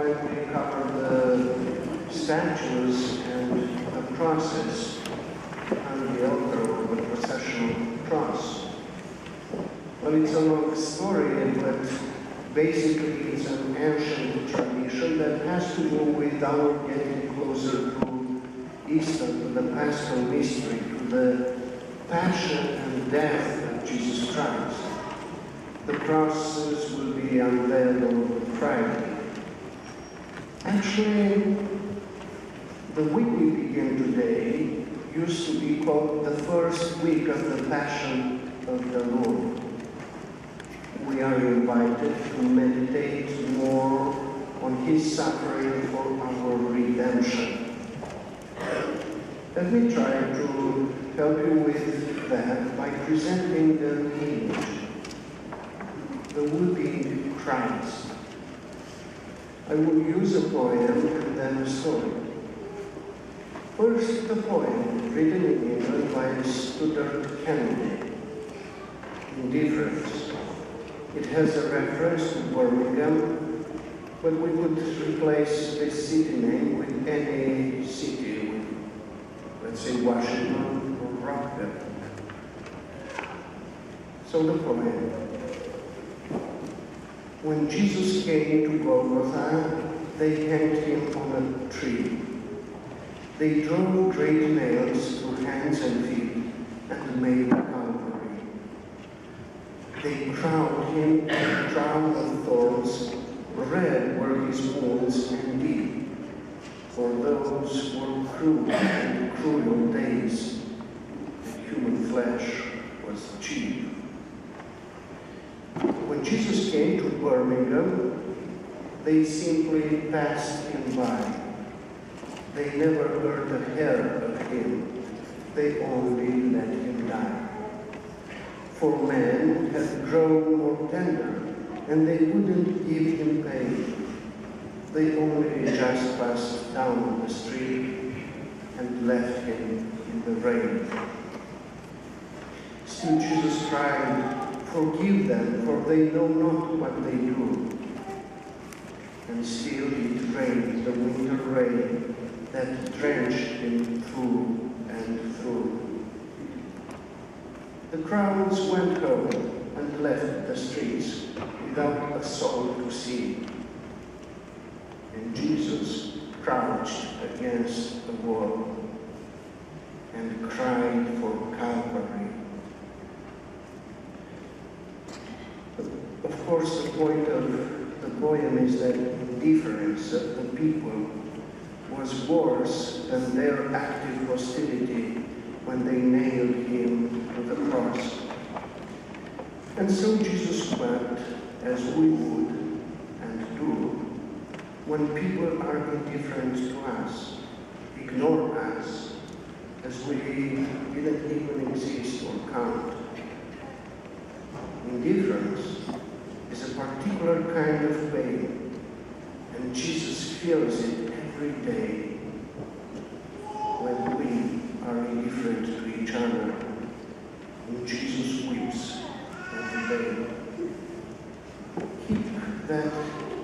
when we cover the statues and the crosses on the altar of the processional cross. Well, it's a long story, but basically it's an ancient tradition that has to do with our getting closer to Easter, to the Paschal mystery, to the passion and death of Jesus Christ. The crosses will be unveiled on Friday. Actually, the week we begin today used to be called the first week of the Passion of the Lord. We are invited to meditate more on His suffering for our redemption. Let me try to help you with that by presenting the image, the weeping Christ. I will use a poem and then a story. First, the poem written in England by Stuart Kennedy, Indifference. It has a reference to Birmingham, but we could replace this city name with any city, with, let's say, Washington or Rockville. So the poem. When Jesus came to Golgotha, they hanged him on a tree. They drove great nails through hands and feet and made a Calvary. They crowned him a crown of thorns. Red were his wounds and deep, for those were cruel and cruel days. The human flesh was cheap. When Jesus came to Birmingham, they simply passed him by. They never heard a hair of him. They only let him die. For men had grown more tender, and they wouldn't give him pain. They only just passed down the street and left him in the rain. Still Jesus cried, "Forgive them, for they know not what they do." And still it rained the winter rain that drenched him through and through. The crowds went home and left the streets without a soul to see. And Jesus crouched against the wall and cried for Calvary. Of course, the point of the poem is that indifference of the people was worse than their active hostility when they nailed him to the cross. And so Jesus wept, as we would and do, when people are indifferent to us, ignore us, as we didn't even exist or count. Indifference is a particular kind of pain, and Jesus feels it every day when we are indifferent to each other, and Jesus weeps every day. Keep that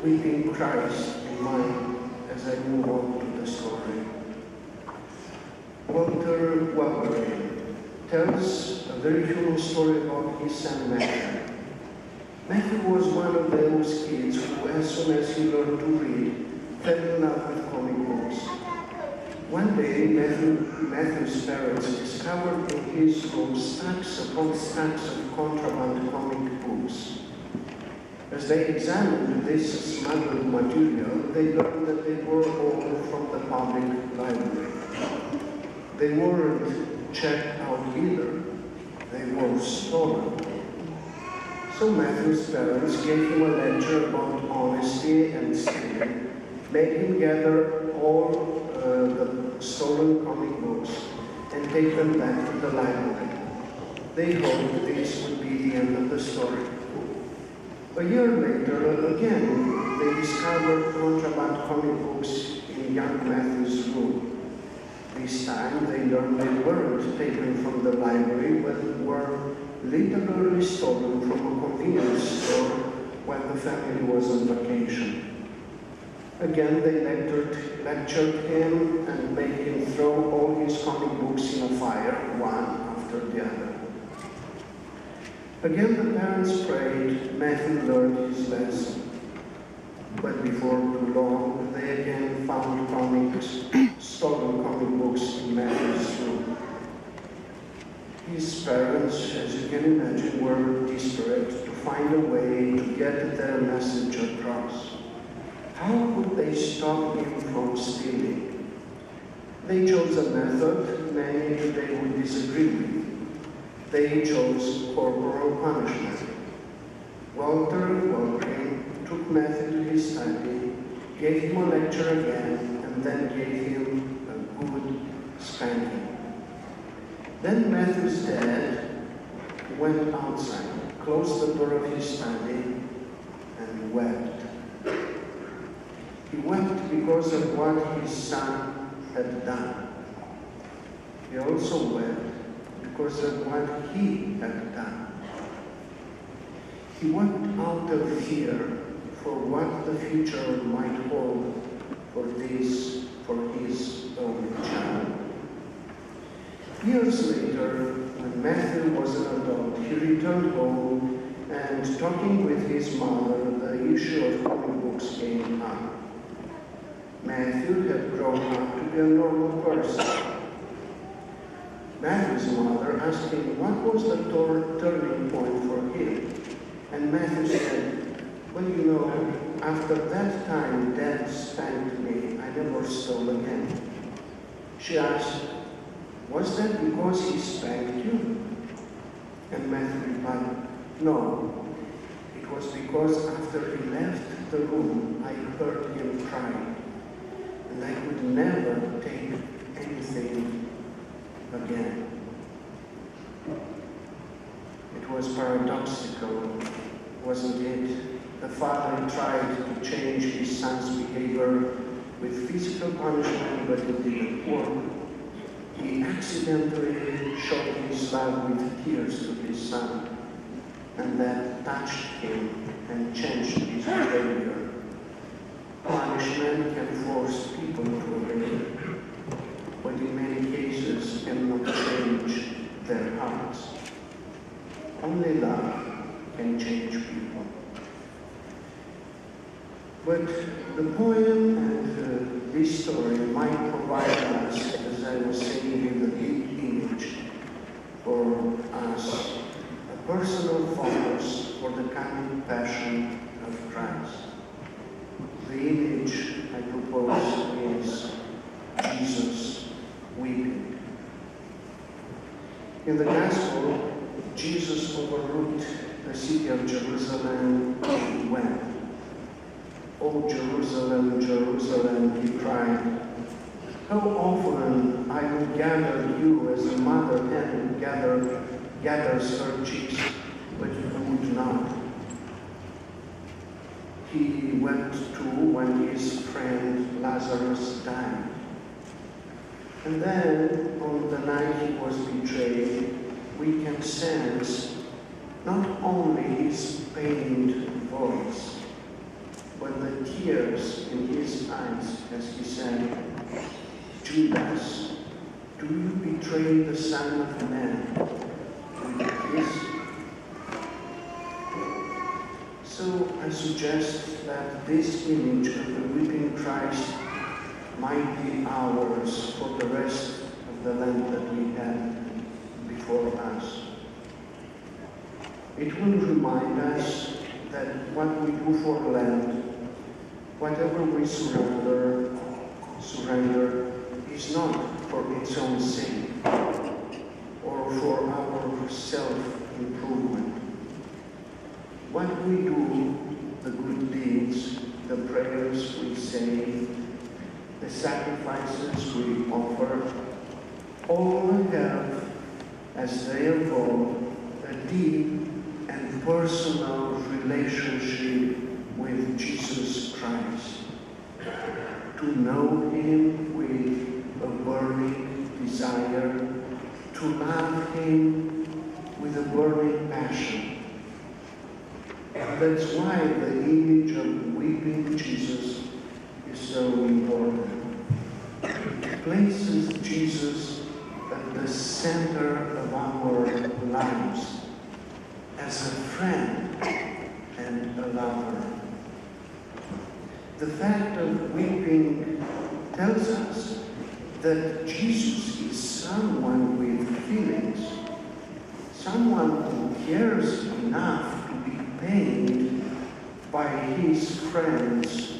weeping Christ in mind as I move on to the story. Walter Waverly tells a very human story about his son Matthew. Matthew was one of those kids who, as soon as he learned to read, fell in love with comic books. One day, Matthew's parents discovered in his room stacks upon stacks of contraband comic books. As they examined this smuggled material, they learned that they were all from the public library. They weren't checked out either. They were stolen. So Matthew's parents gave him a lecture about honesty and stealing, made him gather all the stolen comic books and take them back to the library. They hoped this would be the end of the story. A year later, again, they discovered contraband comic books in young Matthew's room. This time, they learned they weren't taken from the library, but were literally stolen from a convenience store when the family was on vacation. Again, they lectured him and made him throw all his comic books in a fire, one after the other. Again, the parents prayed. Matthew learned his lesson. But before too long, they again found stolen comic books in Matthew's room. His parents, as you can imagine, were desperate to find a way to get their message across. How could they stop him from stealing? They chose a method many today would disagree with. They chose corporal punishment. Walter took Matthew to his study, gave him a lecture again, and then gave him a good spanking. Then Matthew's dad went outside, closed the door of his study, and wept. He wept because of what his son had done. He also wept because of what he had done. He wept out of fear for what the future might hold for his own child. Years later, when Matthew was an adult, he returned home and, talking with his mother, the issue of comic books came up. Matthew had grown up to be a normal person. Matthew's mother asked him what was the turning point for him. And Matthew said, well, you know, after that time Dad spanked me, I never stole again. She asked, was that because he spanked you? And Matthew replied, no, it was because after he left the room, I heard him crying, and I could never take anything again. It was paradoxical, wasn't it? The father tried to change his son's behavior with physical punishment, but it didn't work. He accidentally showed his love with tears to his son, and that touched him and changed his behavior. Punishment can force people to obey, but in many cases cannot change their hearts. Only love can change people. But the poem and this story might provide us, as I was saying, in the big image for us, a personal focus for the coming passion of Christ. The image I propose is Jesus weeping. In the Gospel, Jesus overlooked the city of Jerusalem and wept. "O Jerusalem, Jerusalem," he cried, "how often I would gather you as a mother hen gathers her chicks, but you would not." He wept too when his friend Lazarus died. And then, on the night he was betrayed, we can sense not only his pained voice, but the tears in his eyes as he said, "Judas, do you betray the Son of Man with a kiss?" So I suggest that this image of the weeping Christ might be ours for the rest of the Lent that we have before us. It will remind us that what we do for Lent, whatever we surrender is not for its own sake or for our self-improvement. What we do, the good deeds, the prayers we say, the sacrifices we offer, all have, as they evolve, a deep and personal relationship with Jesus Christ. To know Him with a burning desire, to love Him with a burning passion. That's why the image of weeping Jesus places Jesus at the center of our lives as a friend and a lover. The fact of weeping tells us that Jesus is someone with feelings, someone who cares enough to be pained by his friends,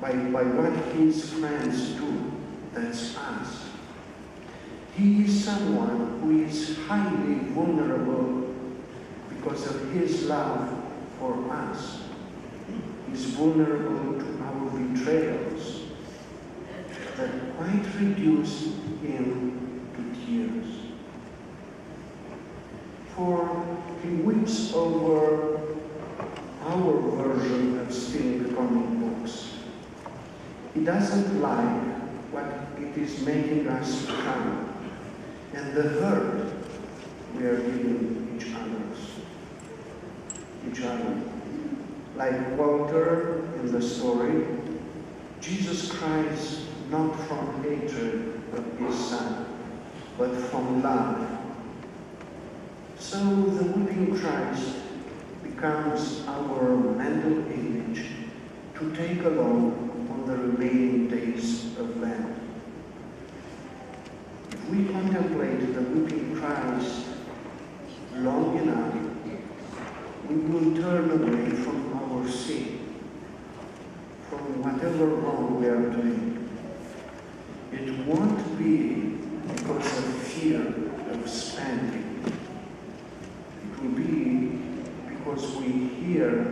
by what his friends do. That's us. He is someone who is highly vulnerable because of his love for us. He's vulnerable to our betrayals that quite reduce him to tears. For he weeps over our version of stealing comic books. He doesn't like what it is making us become and the hurt we are giving each other. Like Walter in the story, Jesus cries not from hatred of his son, but from love. So the weeping Christ becomes our mental image to take along on the remaining days of Lent. If we contemplate the weeping Christ long enough, we will turn away from our sin, from whatever wrong we are doing. It won't be because of fear of spending. It will be because we hear